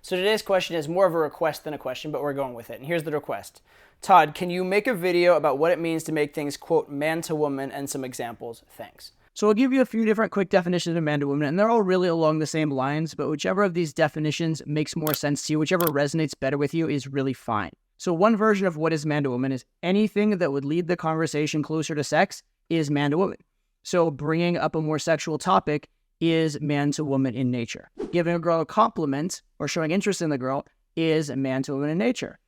So today's question is more of a request than a question, but we're going with it. And here's the request. Todd, can you make a video about what it means to make things, quote, man to woman, and some examples? Thanks. So I'll give you a few different quick definitions of man to woman, and they're all really along the same lines, but whichever of these definitions makes more sense to you, whichever resonates better with you is really fine. So one version of what is man to woman is anything that would lead the conversation closer to sex is man to woman. So bringing up a more sexual topic is man to woman in nature. Giving a girl a compliment or showing interest in the girl is man to woman in nature.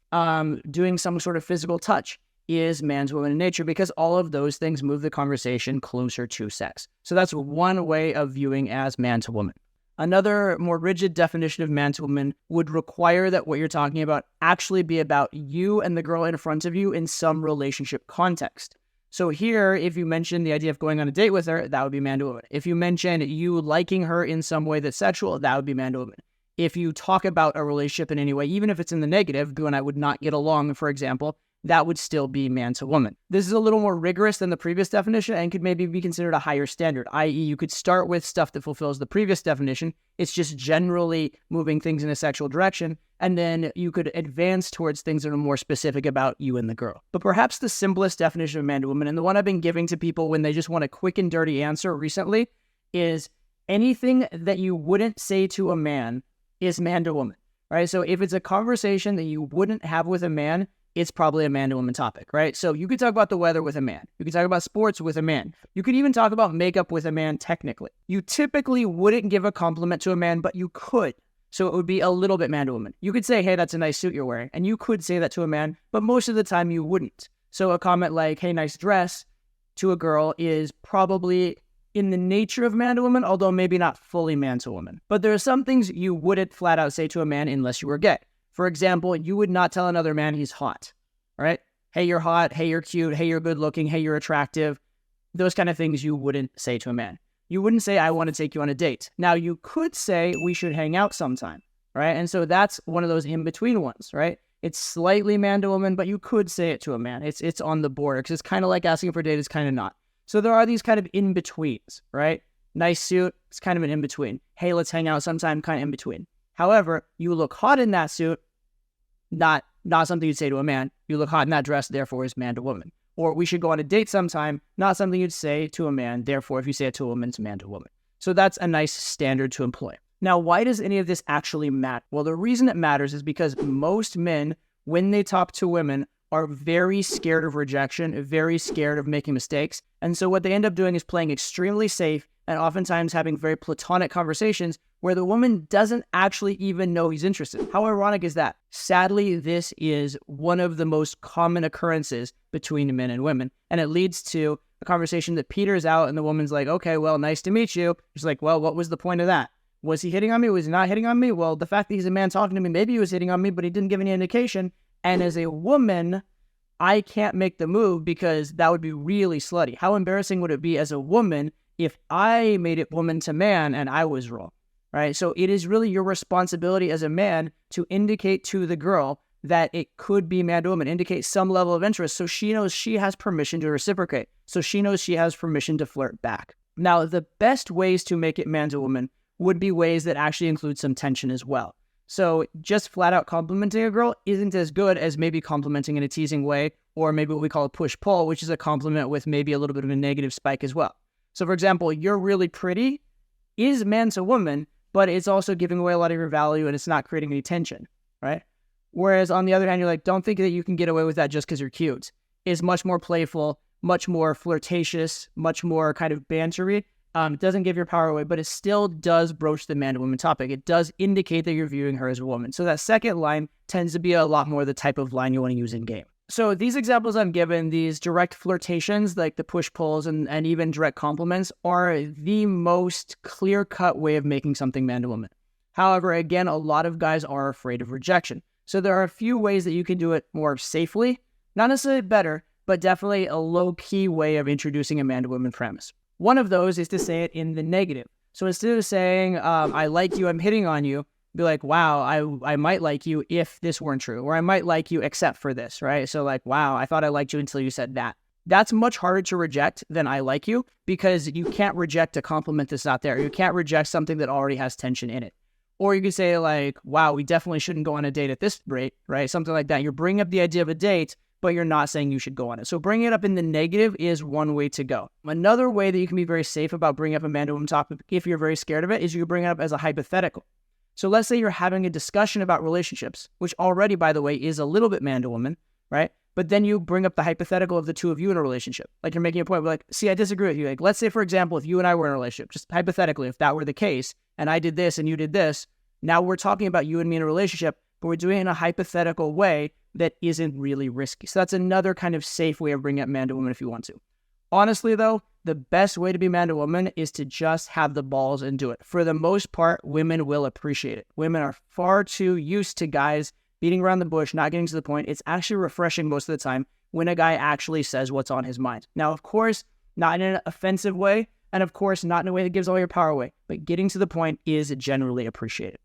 Doing some sort of physical touch is man to woman in nature, because all of those things move the conversation closer to sex. So that's one way of viewing as man to woman. Another more rigid definition of man to woman would require that what you're talking about actually be about you and the girl in front of you in some relationship context. So here, if you mention the idea of going on a date with her, that would be man to woman. If you mention you liking her in some way that's sexual, that would be man to woman. If you talk about a relationship in any way, even if it's in the negative, you and I would not get along, for example, that would still be man to woman. This is a little more rigorous than the previous definition and could maybe be considered a higher standard, i.e. you could start with stuff that fulfills the previous definition. It's just generally moving things in a sexual direction, and then you could advance towards things that are more specific about you and the girl. But perhaps the simplest definition of man to woman, and the one I've been giving to people when they just want a quick and dirty answer recently, is anything that you wouldn't say to a man is man to woman, right? So if it's a conversation that you wouldn't have with a man, it's probably a man to woman topic, right? So you could talk about the weather with a man. You could talk about sports with a man. You could even talk about makeup with a man technically. You typically wouldn't give a compliment to a man, but you could. So it would be a little bit man to woman. You could say, hey, that's a nice suit you're wearing. And you could say that to a man, but most of the time you wouldn't. So a comment like, hey, nice dress to a girl is probably in the nature of man to woman, although maybe not fully man to woman. But there are some things you wouldn't flat out say to a man unless you were gay. For example, you would not tell another man he's hot, right? Hey, you're hot. Hey, you're cute. Hey, you're good looking. Hey, you're attractive. Those kind of things you wouldn't say to a man. You wouldn't say, I want to take you on a date. Now, you could say we should hang out sometime, right? And so that's one of those in-between ones, right? It's slightly man to woman, but you could say it to a man. It's on the border, because it's kind of like asking for a date. It's kind of not. So there are these kind of in-betweens, right? Nice suit. It's kind of an in-between. Hey, let's hang out sometime, kind of in-between. However, you look hot in that suit, not something you'd say to a man. You look hot in that dress, therefore is man to woman. Or we should go on a date sometime, not something you'd say to a man, therefore if you say it to a woman, it's man to woman. So that's a nice standard to employ. Now, why does any of this actually matter? Well, the reason it matters is because most men, when they talk to women, are very scared of rejection, very scared of making mistakes. And so what they end up doing is playing extremely safe and oftentimes having very platonic conversations where the woman doesn't actually even know he's interested. How ironic is that? Sadly, this is one of the most common occurrences between men and women. And it leads to a conversation that peters out and the woman's like, okay, well, nice to meet you. She's like, well, what was the point of that? Was he hitting on me? Was he not hitting on me? Well, the fact that he's a man talking to me, maybe he was hitting on me, but he didn't give any indication. And as a woman, I can't make the move because that would be really slutty. How embarrassing would it be as a woman if I made it woman to man and I was wrong, right? So it is really your responsibility as a man to indicate to the girl that it could be man to woman, indicate some level of interest so she knows she has permission to reciprocate, so she knows she has permission to flirt back. Now, the best ways to make it man to woman would be ways that actually include some tension as well. So just flat out complimenting a girl isn't as good as maybe complimenting in a teasing way, or maybe what we call a push-pull, which is a compliment with maybe a little bit of a negative spike as well. So for example, you're really pretty is man to woman, but it's also giving away a lot of your value and it's not creating any tension, right? Whereas on the other hand, you're like, don't think that you can get away with that just because you're cute. Is much more playful, much more flirtatious, much more kind of bantery. It doesn't give your power away, but it still does broach the man to woman topic. It does indicate that you're viewing her as a woman. So that second line tends to be a lot more the type of line you want to use in game. So these examples I'm given, these direct flirtations, like the push-pulls and even direct compliments, are the most clear-cut way of making something man to woman. However, again, a lot of guys are afraid of rejection. So there are a few ways that you can do it more safely, not necessarily better, but definitely a low-key way of introducing a man to woman premise. One of those is to say it in the negative. So instead of saying, I like you, I'm hitting on you, be like, wow, I might like you if this weren't true, or I might like you except for this, right? So like, wow, I thought I liked you until you said that. That's much harder to reject than I like you, because you can't reject a compliment that's not there. You can't reject something that already has tension in it. Or you could say like, wow, we definitely shouldn't go on a date at this rate, right? Something like that. You're bringing up the idea of a date, but you're not saying you should go on it. So bringing it up in the negative is one way to go. Another way that you can be very safe about bringing up a man-to-woman topic, if you're very scared of it, is you can bring it up as a hypothetical. So let's say you're having a discussion about relationships, which already, by the way, is a little bit man-to-woman, right? But then you bring up the hypothetical of the two of you in a relationship. Like you're making a point, like, see, I disagree with you. Like, let's say, for example, if you and I were in a relationship, just hypothetically, if that were the case, and I did this and you did this, now we're talking about you and me in a relationship, but we're doing it in a hypothetical way that isn't really risky. So that's another kind of safe way of bringing up man to woman if you want to. Honestly, though, the best way to be man to woman is to just have the balls and do it. For the most part, women will appreciate it. Women are far too used to guys beating around the bush, not getting to the point. It's actually refreshing most of the time when a guy actually says what's on his mind. Now, of course, not in an offensive way, and of course, not in a way that gives all your power away, but getting to the point is generally appreciated.